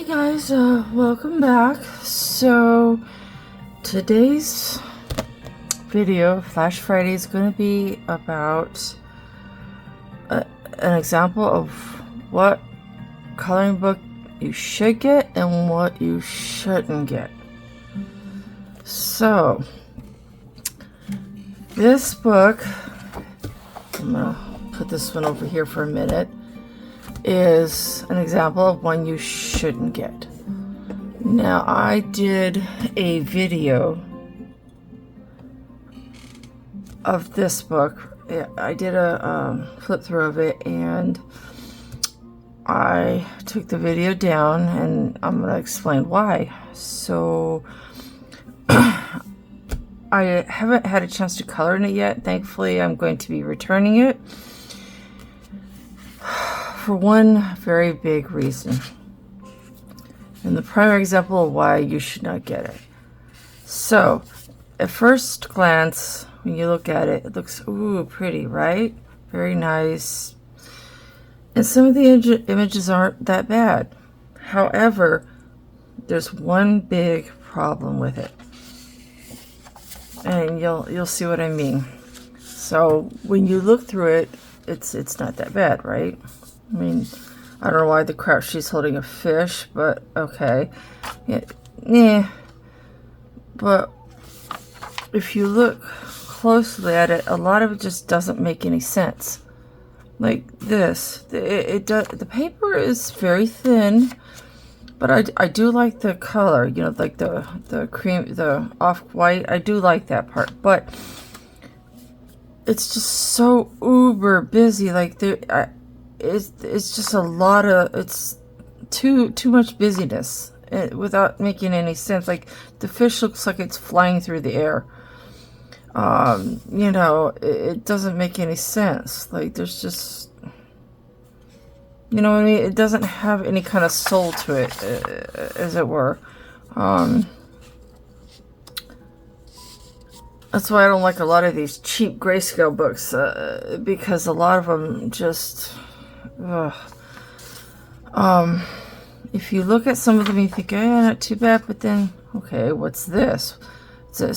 Guys, welcome back. So today's video, Flash Friday, is going to be about an example of what coloring book you should get and what you shouldn't get. So this book, I'm gonna put this one over here for a minute, is an example of one you shouldn't get. Now, I did a video of this book. I did a flip through of it, and I took the video down, and I'm going to explain why. So I haven't had a chance to color in it yet. Thankfully, I'm going to be returning it for one very big reason, and the primary example of why you should not get it. So at first glance, when you look at it, it looks pretty, right? Very nice, and some of the images aren't that bad. However, there's one big problem with it, and you'll see what I mean. So when you look through it, it's not that bad, right? I mean, I don't know why the crap she's holding a fish, but okay. Yeah. But if you look closely at it, a lot of it just doesn't make any sense. Like this, the paper is very thin, but I do like the color, you know, like the cream, the off-white. I do like that part, but it's just so uber busy. Like it's just a lot of, it's too much busyness without making any sense. Like the fish looks like it's flying through the air. You know, it doesn't make any sense. Like there's just, you know what I mean? It doesn't have any kind of soul to it, as it were. That's why I don't like a lot of these cheap grayscale books, because a lot of them just, if you look at some of them, you think, not too bad, but then, okay, what's this? It's a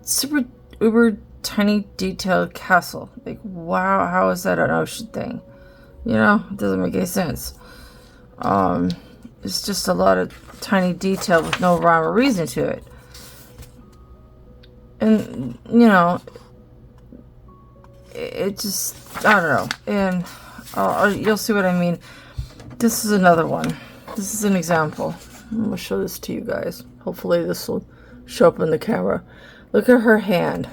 super uber tiny detailed castle. Like, wow, how is that an ocean thing? You know, it doesn't make any sense. It's just a lot of tiny detail with no rhyme or reason to it. And, you know, it just, I don't know. And you'll see what I mean. This is another one. This is an example. I'm going to show this to you guys. Hopefully this will show up in the camera. Look at her hand.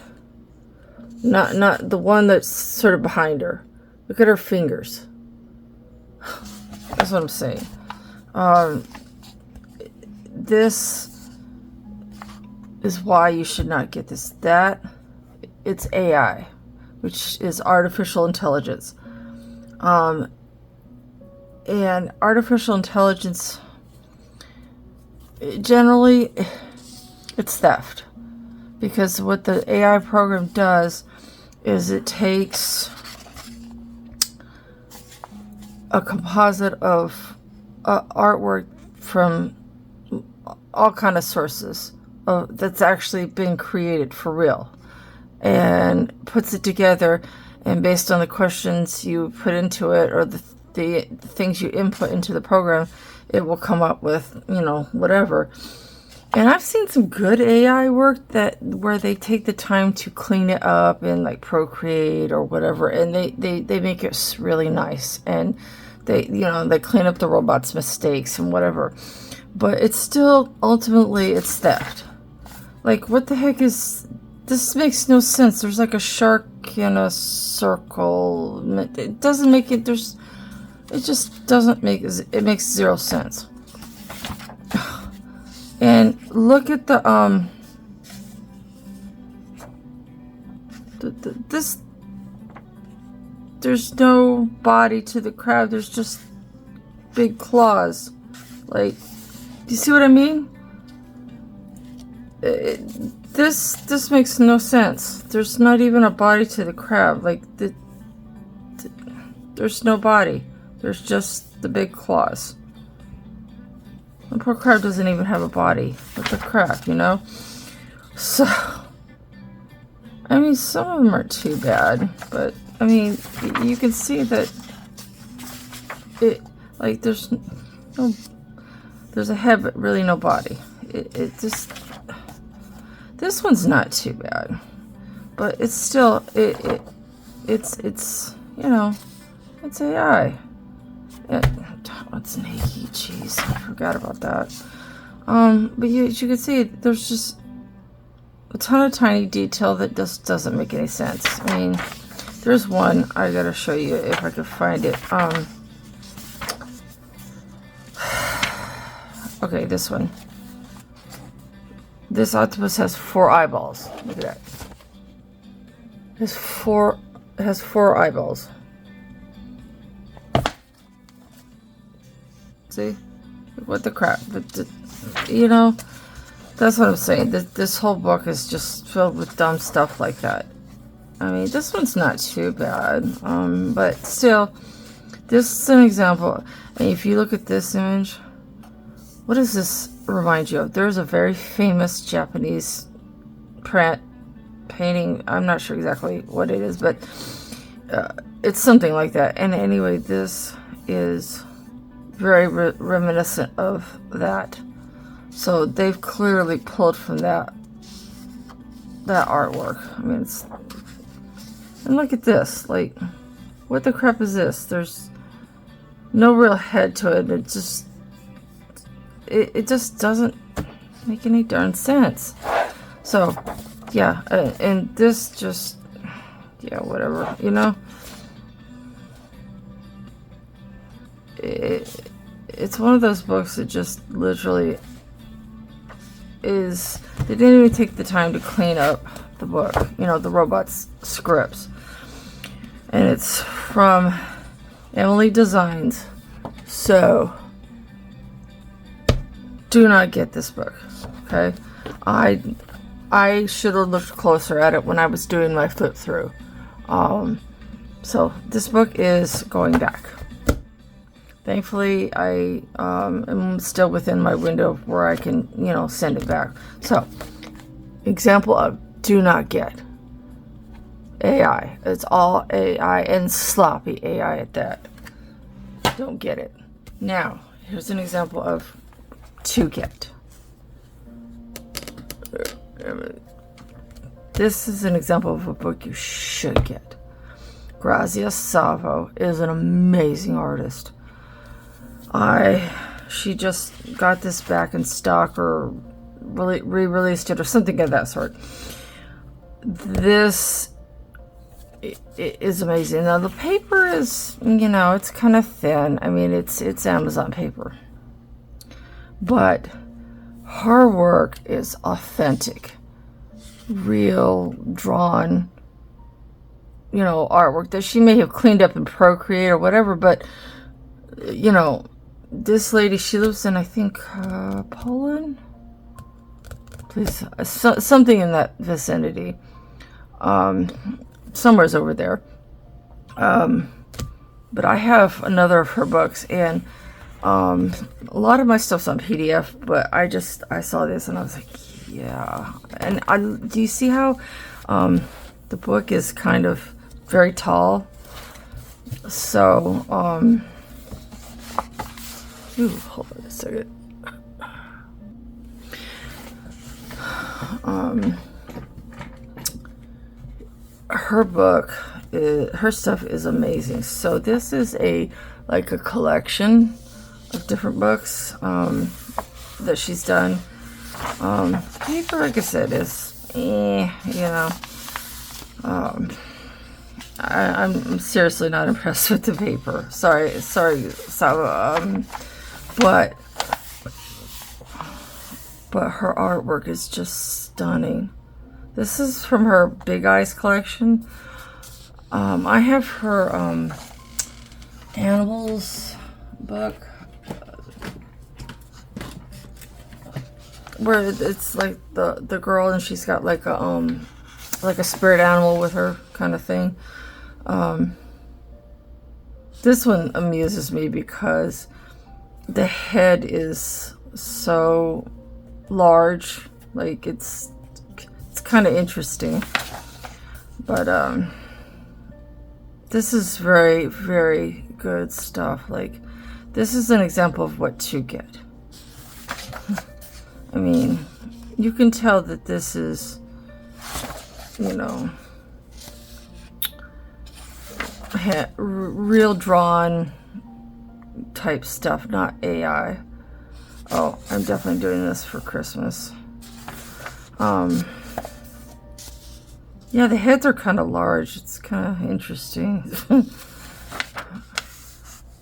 Not the one that's sort of behind her. Look at her fingers. That's what I'm saying. This is why you should not get this. It's AI, which is artificial intelligence. And artificial intelligence, generally, it's theft. Because what the AI program does is it takes a composite of artwork from all kind of sources that's actually been created for real, and puts it together, and based on the questions you put into it, or the things you input into the program, it will come up with, you know, whatever. And I've seen some good AI work where they take the time to clean it up and like Procreate or whatever, and they make it really nice, and they clean up the robot's mistakes and whatever. But it's still, ultimately, it's theft. Like, what the heck is this? Makes no sense. There's like a shark in a circle. It doesn't make it. It just doesn't make it. Makes zero sense. And look at this. There's no body to the crab. There's just big claws. Like, do you see what I mean? This makes no sense. There's not even a body to the crab. Like, there's no body. There's just the big claws. The poor crab doesn't even have a body. What the crap, you know? So, I mean, some of them aren't too bad, but, I mean, you can see that it, like, there's a head, but really no body. It just, this one's not too bad, but it's still, it's, you know, it's AI. It's Nike, jeez, I forgot about that. But you can see there's just a ton of tiny detail that just doesn't make any sense. I mean, there's one I gotta show you if I can find it. Okay, this one. This octopus has 4 eyeballs. Look at that. It has four eyeballs. See? What the crap? But, you know, that's what I'm saying. This whole book is just filled with dumb stuff like that. I mean, this one's not too bad. But still, this is an example. And if you look at this image, what does this remind you of? There's a very famous Japanese painting. I'm not sure exactly what it is, but it's something like that. And anyway, this is very reminiscent of that. So they've clearly pulled from that artwork. I mean, it's, and look at this. Like, what the crap is this? There's no real head to it. It just doesn't make any darn sense. So, yeah, and this just, yeah, whatever, you know. It's one of those books that just literally is, they didn't even take the time to clean up the book, you know, the robot's scripts. And it's from Emily Designs. So, do not get this book, okay? I should have looked closer at it when I was doing my flip through. So this book is going back. Thankfully, I am still within my window where I can, you know, send it back. So, example of do not get. AI. It's all AI and sloppy AI at that. Don't get it. Now, here's an example of to get. This is an example of a book you should get. Grazia Salvos is an amazing artist. She just got this back in stock or re-released it or something of that sort. This is amazing. Now the paper is, you know, it's kind of thin. I mean, it's Amazon paper. But her work is authentic, real, drawn, you know, artwork that she may have cleaned up in Procreate or whatever, but, you know, this lady, she lives in, I think, Poland? Please, something in that vicinity. Somewhere's over there. But I have another of her books, and a lot of my stuff's on PDF, but I saw this and I was like, yeah. And do you see how the book is kind of very tall? So, hold on a second. Her book, her stuff is amazing. So this is like a collection of different books that she's done. Paper, like I said, is you know. I'm seriously not impressed with the paper. Sorry. So, but her artwork is just stunning. This is from her Big Eyes collection. I have her animals book where it's like the girl and she's got like a spirit animal with her kind of thing. This one amuses me because the head is so large. Like it's kind of interesting. But this is very, very good stuff. Like, this is an example of what to get. I mean, you can tell that this is, you know, real drawn type stuff, not AI. Oh, I'm definitely doing this for Christmas. Yeah, the heads are kind of large. It's kind of interesting.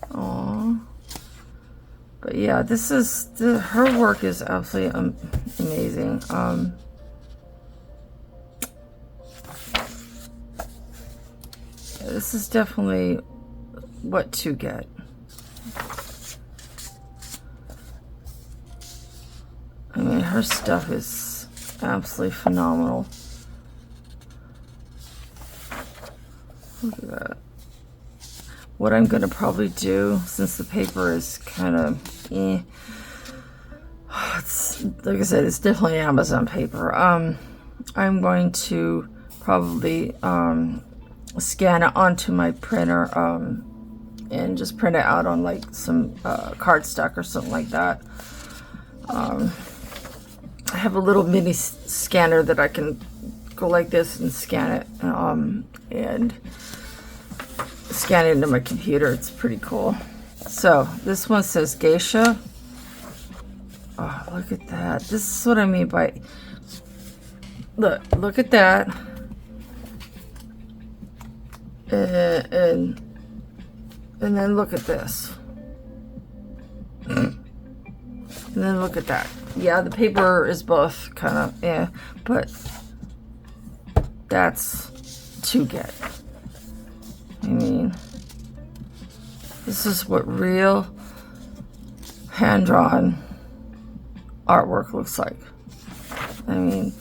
Aww. But yeah, this is her work is absolutely amazing. This is definitely what to get. I mean, her stuff is absolutely phenomenal. Look at that. What I'm going to probably do, since the paper is kind of it's, like I said, it's definitely Amazon paper. I'm going to probably scan it onto my printer and just print it out on like some cardstock or something like that. I have a little mini scanner that I can go like this and scan it and scan it into my computer. It's pretty cool. So this one says geisha. Oh, look at that. This is what I mean by look at that. And then look at this. And then look at that. Yeah, the paper is both kind of but that's to get. I mean, this is what real hand-drawn artwork looks like. I mean,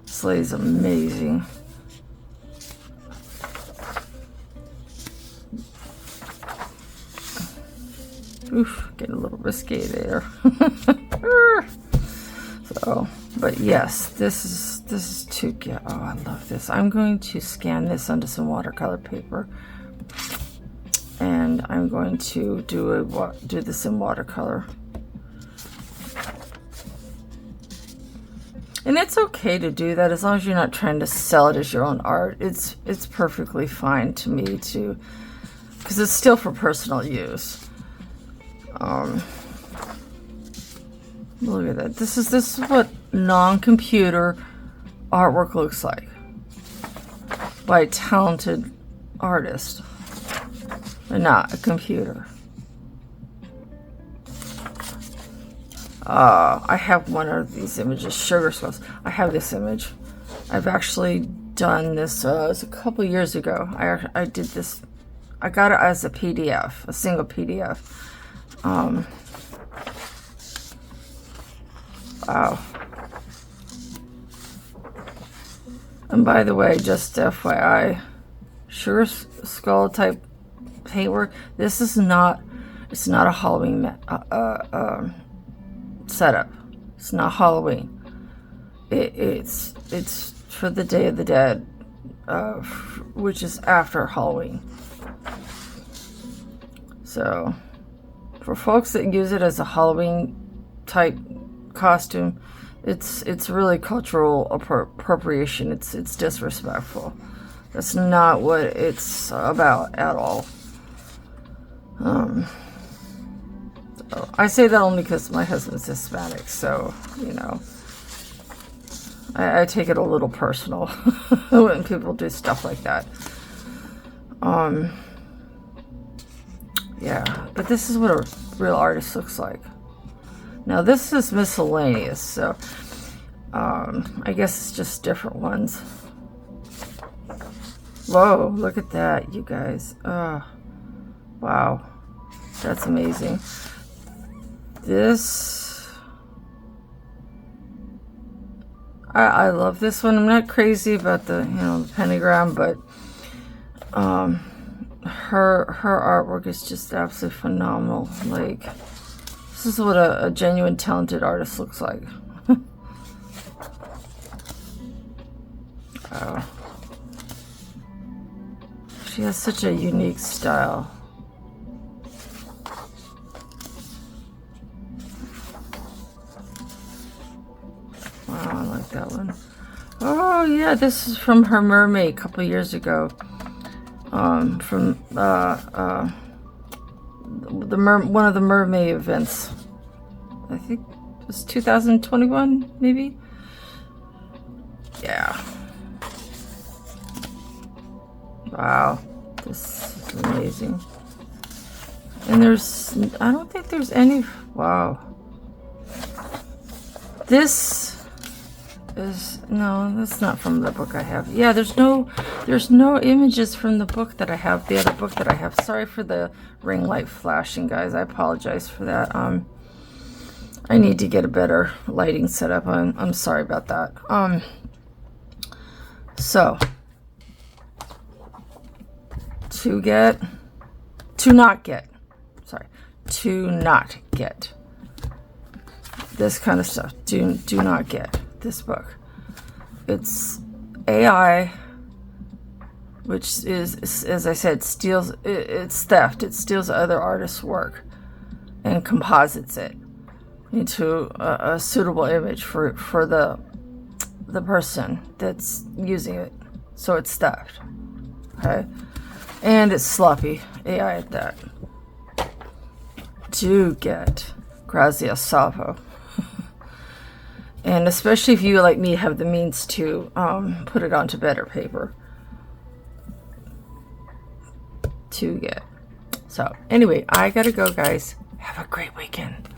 this lady's amazing. Oof, getting a little risque there. So, but yes, this is to get. Oh, I love this. I'm going to scan this onto some watercolor paper, and I'm going to do this in watercolor. And it's okay to do that as long as you're not trying to sell it as your own art. It's perfectly fine to me to, because it's still for personal use. Look at that. This is what non-computer artwork looks like by a talented artist and not a computer. I have one of these images, sugar skulls. I have this image. I've actually done this. It was a couple years ago. I did this. I got it as a PDF, a single PDF. Wow. And by the way, just FYI, sugar skull type paintwork. This is not. It's not a Halloween setup. It's not Halloween. It's for the Day of the Dead, which is after Halloween. So, for folks that use it as a Halloween type costume, it's really cultural appropriation. It's disrespectful. That's not what it's about at all. So I say that only because my husband's Hispanic, so you know, I take it a little personal when people do stuff like that. Yeah, but this is what a real artist looks like. Now this is miscellaneous, so I guess it's just different ones. Whoa, look at that, you guys. Wow, that's amazing. This, I love this one. I'm not crazy about the, the pentagram, but her artwork is just absolutely phenomenal. Like, this is what a genuine talented artist looks like. Wow. She has such a unique style. Wow, I like that one. Oh yeah, this is from her mermaid a couple years ago. From one of the mermaid events. I think it was 2021, maybe. Yeah. Wow, this is amazing. And I don't think there's any. Wow. This is, no, that's not from the book I have. Yeah, there's no images from the book that I have, the other book that I have. Sorry for the ring light flashing, guys. I apologize for that. I need to get a better lighting setup. I'm sorry about that. So to not get this kind of stuff. Do not get this book. It's AI, which is, as I said, steals. It's theft. It steals other artists' work and composites it into a suitable image for the person that's using it. So it's theft. Okay, and it's sloppy AI at that. Do get Grazia Salvos. And especially if you, like me, have the means to put it onto better paper. To get. So, anyway, I gotta go, guys. Have a great weekend.